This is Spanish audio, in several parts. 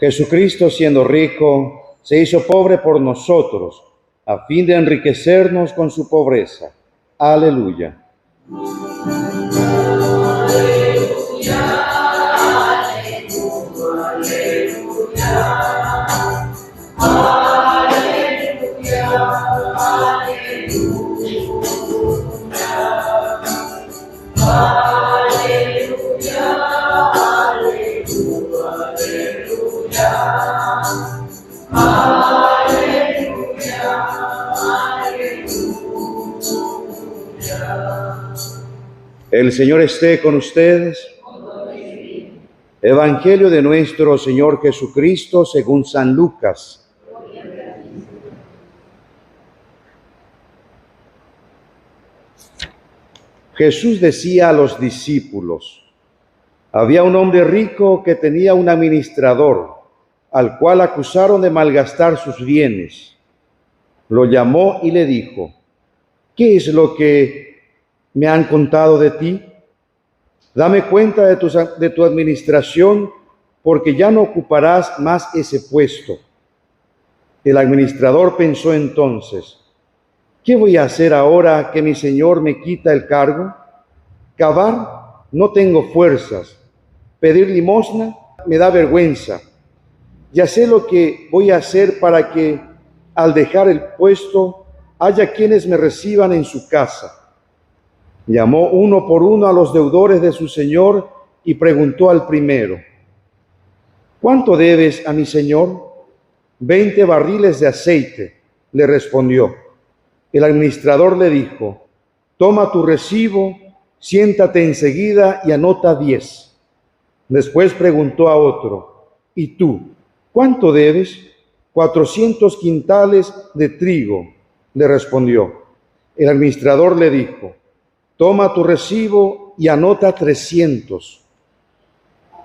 Jesucristo, siendo rico, se hizo pobre por nosotros, a fin de enriquecernos con su pobreza. Aleluya. El Señor esté con ustedes. Evangelio de nuestro Señor Jesucristo según San Lucas. Jesús decía a los discípulos: había un hombre rico que tenía un administrador, al cual acusaron de malgastar sus bienes. Lo llamó y le dijo: ¿qué es lo que me han contado de ti? Dame cuenta de tu administración, porque ya no ocuparás más ese puesto. El administrador pensó entonces: ¿qué voy a hacer ahora que mi señor me quita el cargo? Cavar, no tengo fuerzas. Pedir limosna me da vergüenza. Ya sé lo que voy a hacer para que, al dejar el puesto, haya quienes me reciban en su casa. Llamó uno por uno a los deudores de su señor y preguntó al primero: ¿cuánto debes a mi señor? 20 barriles de aceite, le respondió. El administrador le dijo: toma tu recibo, siéntate enseguida y anota 10. Después preguntó a otro: ¿y tú, cuánto debes? 400 quintales de trigo, le respondió. El administrador le dijo: toma tu recibo y anota 300.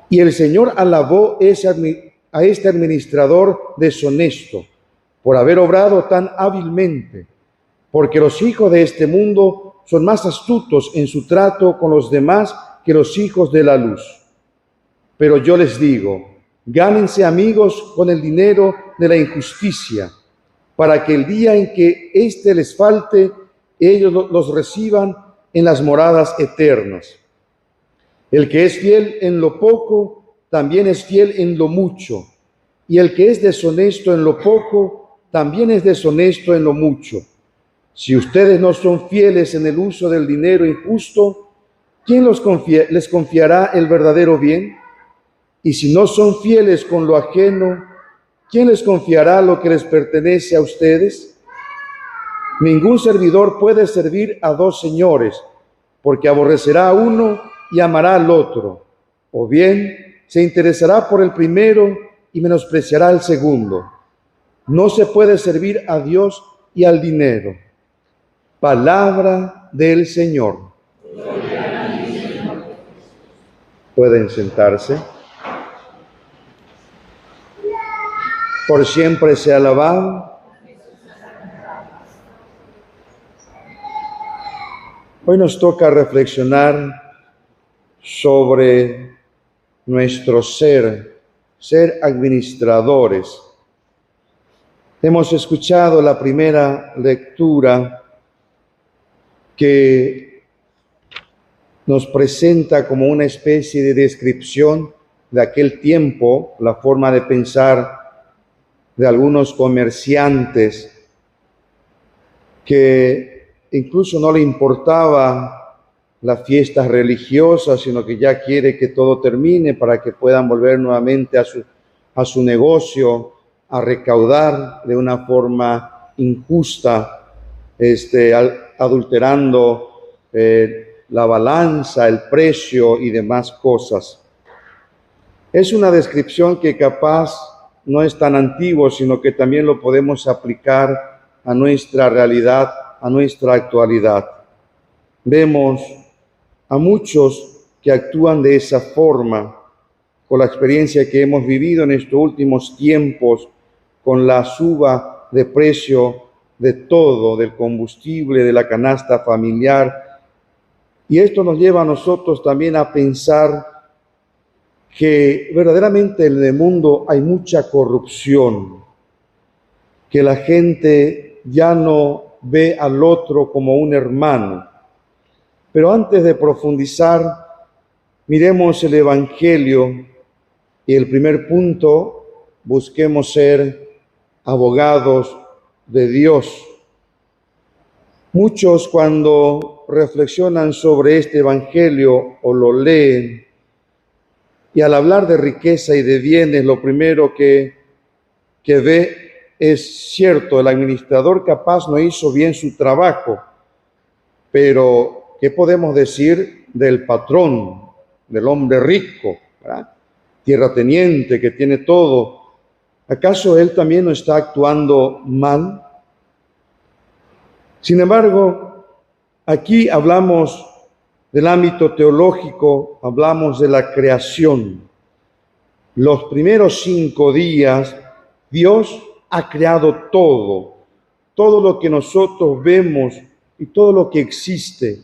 Y el Señor alabó a este administrador deshonesto por haber obrado tan hábilmente, porque los hijos de este mundo son más astutos en su trato con los demás que los hijos de la luz. Pero yo les digo: gánense amigos con el dinero de la injusticia, para que el día en que éste les falte, ellos los reciban en las moradas eternas. El que es fiel en lo poco, también es fiel en lo mucho, y el que es deshonesto en lo poco, también es deshonesto en lo mucho. Si ustedes no son fieles en el uso del dinero injusto, ¿quién les confiará el verdadero bien? Y si no son fieles con lo ajeno, ¿quién les confiará lo que les pertenece a ustedes? Ningún servidor puede servir a dos señores, porque aborrecerá a uno y amará al otro, o bien se interesará por el primero y menospreciará al segundo. No se puede servir a Dios y al dinero. Palabra del Señor. Pueden sentarse. Por siempre sea alabado. Hoy nos toca reflexionar sobre nuestro ser administradores. Hemos escuchado la primera lectura que nos presenta como una especie de descripción de aquel tiempo, la forma de pensar de algunos comerciantes que incluso no le importaba la fiesta religiosa, sino que ya quiere que todo termine para que puedan volver nuevamente a su negocio, a recaudar de una forma injusta, adulterando la balanza, el precio y demás cosas. Es una descripción que capaz no es tan antiguo, sino que también lo podemos aplicar a nuestra realidad, a nuestra actualidad. Vemos a muchos que actúan de esa forma, con la experiencia que hemos vivido en estos últimos tiempos, con la suba de precio de todo, del combustible, de la canasta familiar. Y esto nos lleva a nosotros también a pensar que verdaderamente en el mundo hay mucha corrupción, que la gente ya no ve al otro como un hermano. Pero antes de profundizar, miremos el Evangelio y el primer punto, busquemos ser abogados de Dios. Muchos cuando reflexionan sobre este Evangelio o lo leen, y al hablar de riqueza y de bienes, lo primero que ve es cierto, el administrador capaz no hizo bien su trabajo, pero ¿qué podemos decir del patrón, del hombre rico, ¿verdad? Tierrateniente que tiene todo? ¿Acaso él también no está actuando mal? Sin embargo, aquí hablamos del ámbito teológico, hablamos de la creación. Los primeros 5 días, Dios ha creado todo lo que nosotros vemos y todo lo que existe,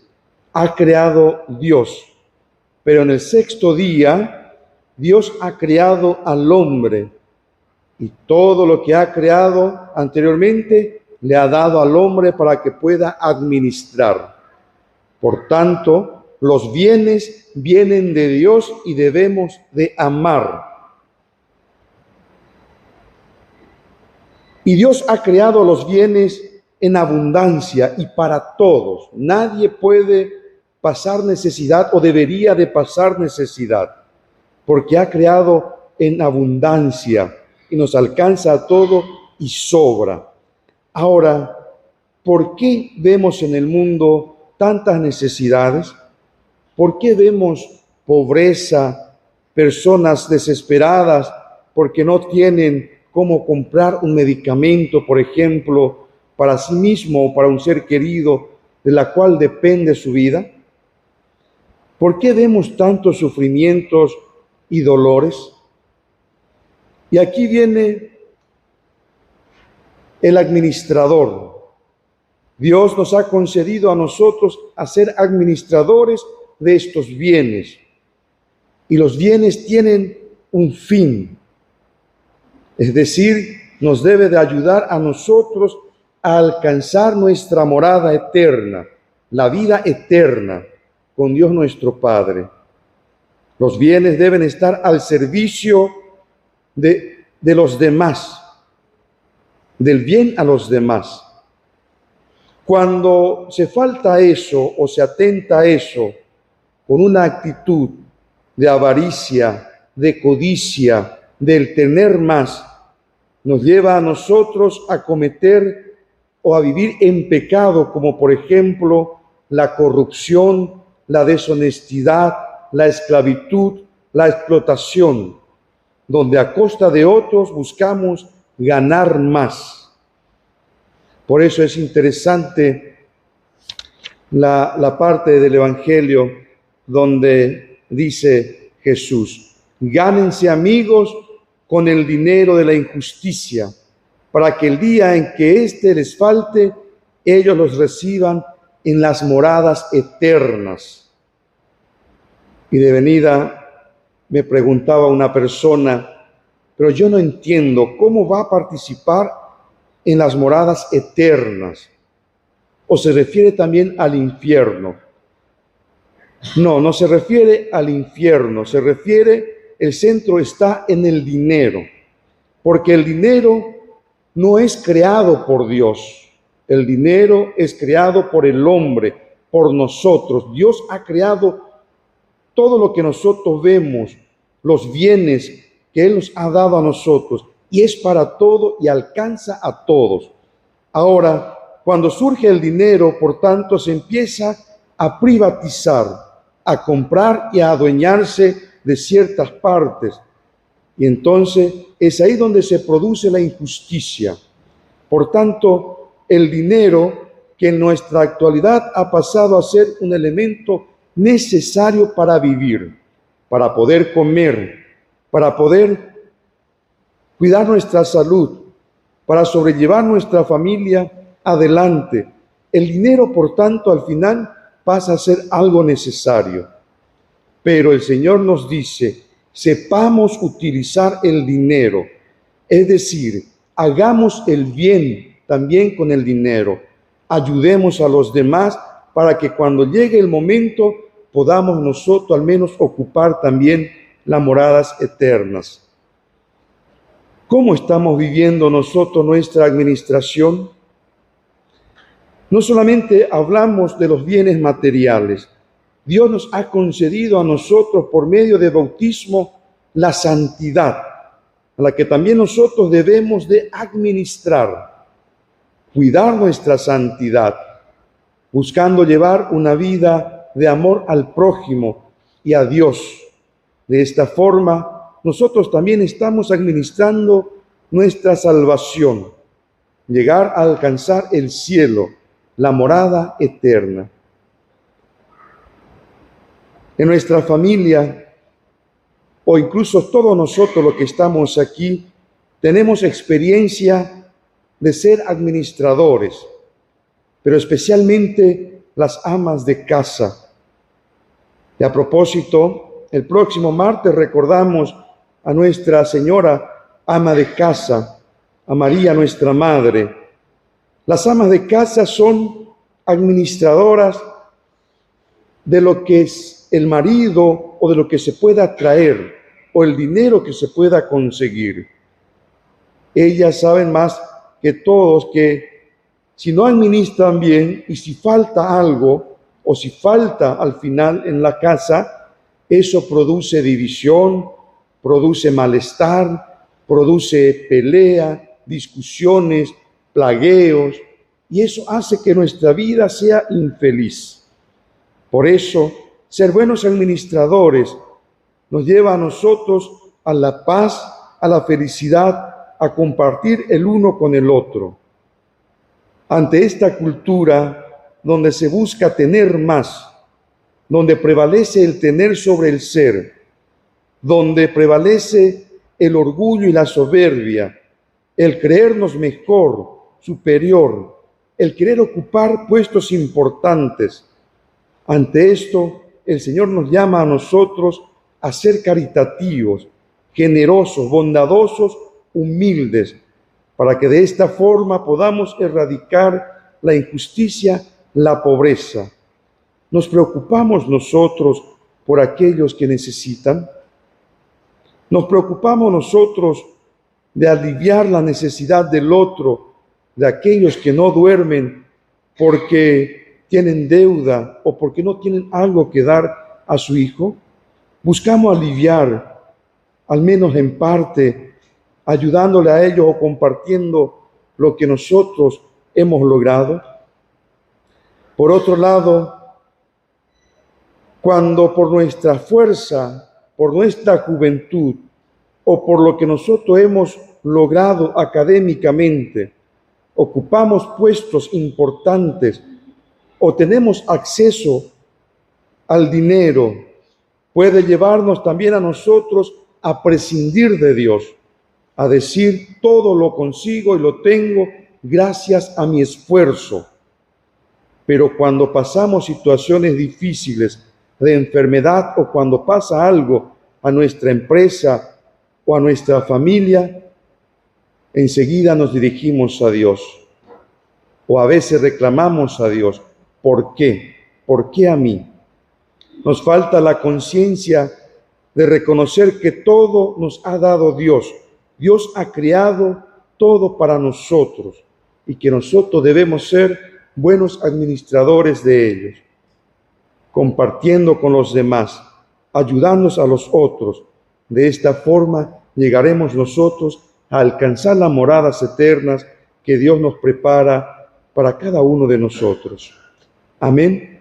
ha creado Dios. Pero en el 6º día, Dios ha creado al hombre y todo lo que ha creado anteriormente le ha dado al hombre para que pueda administrar. Por tanto, los bienes vienen de Dios y debemos de amar. Y Dios ha creado los bienes en abundancia y para todos. Nadie puede pasar necesidad o debería de pasar necesidad, porque ha creado en abundancia y nos alcanza a todo y sobra. Ahora, ¿por qué vemos en el mundo tantas necesidades? ¿Por qué vemos pobreza, personas desesperadas porque no tienen cómo comprar un medicamento, por ejemplo, para sí mismo o para un ser querido de la cual depende su vida? ¿Por qué vemos tantos sufrimientos y dolores? Y aquí viene el administrador. Dios nos ha concedido a nosotros a ser administradores de estos bienes. Y los bienes tienen un fin. Es decir, nos debe de ayudar a nosotros a alcanzar nuestra morada eterna, la vida eterna con Dios nuestro Padre. Los bienes deben estar al servicio de los demás, del bien a los demás. Cuando se falta eso o se atenta a eso con una actitud de avaricia, de codicia, del tener más, nos lleva a nosotros a cometer o a vivir en pecado, como por ejemplo la corrupción, la deshonestidad, la esclavitud, la explotación, donde a costa de otros buscamos ganar más. Por eso es interesante la parte del Evangelio donde dice Jesús: gánense amigos con el dinero de la injusticia, para que el día en que éste les falte, ellos los reciban en las moradas eternas. Y de venida me preguntaba una persona: pero yo no entiendo cómo va a participar en las moradas eternas. ¿O se refiere también al infierno? No, no se refiere al infierno, se refiere, el centro está en el dinero, porque el dinero no es creado por Dios, el dinero es creado por el hombre, por nosotros. Dios ha creado todo lo que nosotros vemos, los bienes que Él nos ha dado a nosotros, y es para todo y alcanza a todos. Ahora, cuando surge el dinero, por tanto, se empieza a privatizar, a comprar y a adueñarse de ciertas partes. Y entonces es ahí donde se produce la injusticia. Por tanto, el dinero, que en nuestra actualidad ha pasado a ser un elemento necesario para vivir, para poder comer, para poder cuidar nuestra salud, para sobrellevar nuestra familia adelante. El dinero, por tanto, al final pasa a ser algo necesario. Pero el Señor nos dice: sepamos utilizar el dinero, es decir, hagamos el bien también con el dinero, ayudemos a los demás para que cuando llegue el momento podamos nosotros al menos ocupar también las moradas eternas. ¿Cómo estamos viviendo nosotros nuestra administración? No solamente hablamos de los bienes materiales, Dios nos ha concedido a nosotros por medio de bautismo la santidad, a la que también nosotros debemos de administrar, cuidar nuestra santidad, buscando llevar una vida de amor al prójimo y a Dios. De esta forma, nosotros también estamos administrando nuestra salvación, llegar a alcanzar el cielo, la morada eterna. En nuestra familia, o incluso todos nosotros los que estamos aquí, tenemos experiencia de ser administradores, pero especialmente las amas de casa. Y a propósito, el próximo martes recordamos a Nuestra Señora ama de casa, a María nuestra Madre. Las amas de casa son administradoras de lo que es el marido o de lo que se pueda traer o el dinero que se pueda conseguir. Ellas saben más que todos que si no administran bien y si falta algo o si falta al final en la casa, eso produce división, produce malestar, produce pelea, discusiones, plagueos, y eso hace que nuestra vida sea infeliz. Por eso, ser buenos administradores nos lleva a nosotros a la paz, a la felicidad, a compartir el uno con el otro. Ante esta cultura donde se busca tener más, donde prevalece el tener sobre el ser, donde prevalece el orgullo y la soberbia, el creernos mejor, superior, el querer ocupar puestos importantes. Ante esto, el Señor nos llama a nosotros a ser caritativos, generosos, bondadosos, humildes, para que de esta forma podamos erradicar la injusticia, la pobreza. ¿Nos preocupamos nosotros por aquellos que necesitan? ¿Nos preocupamos nosotros de aliviar la necesidad del otro, de aquellos que no duermen porque tienen deuda o porque no tienen algo que dar a su hijo? Buscamos aliviar, al menos en parte, ayudándole a ellos o compartiendo lo que nosotros hemos logrado. Por otro lado, cuando por nuestra fuerza, por nuestra juventud o por lo que nosotros hemos logrado académicamente, ocupamos puestos importantes o tenemos acceso al dinero, puede llevarnos también a nosotros a prescindir de Dios, a decir todo lo consigo y lo tengo gracias a mi esfuerzo. Pero cuando pasamos situaciones difíciles de enfermedad o cuando pasa algo a nuestra empresa o a nuestra familia, enseguida nos dirigimos a Dios. O a veces reclamamos a Dios, ¿por qué? ¿Por qué a mí? Nos falta la conciencia de reconocer que todo nos ha dado Dios. Dios ha creado todo para nosotros y que nosotros debemos ser buenos administradores de ellos, compartiendo con los demás, ayudándonos a los otros. De esta forma llegaremos nosotros a alcanzar las moradas eternas que Dios nos prepara para cada uno de nosotros. Amén.